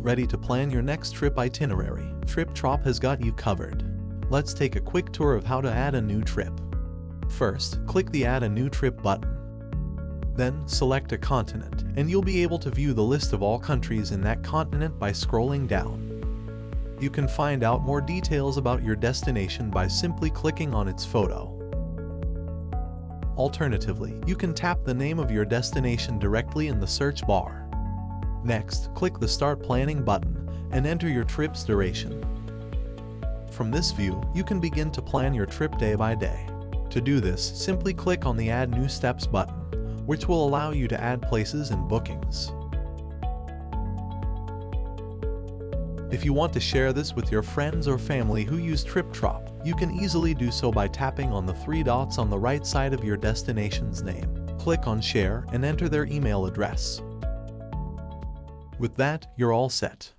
Ready to plan your next trip itinerary? TripTrop has got you covered. Let's take a quick tour of how to add a new trip. First, click the Add a New Trip button. Then, select a continent, and you'll be able to view the list of all countries in that continent by scrolling down. You can find out more details about your destination by simply clicking on its photo. Alternatively, you can tap the name of your destination directly in the search bar. Next, click the Start Planning button and enter your trip's duration. From this view, you can begin to plan your trip day by day. To do this, simply click on the Add New Steps button, which will allow you to add places and bookings. If you want to share this with your friends or family who use TripTrop, you can easily do so by tapping on the three dots on the right side of your destination's name. Click on Share and enter their email address. With that, you're all set.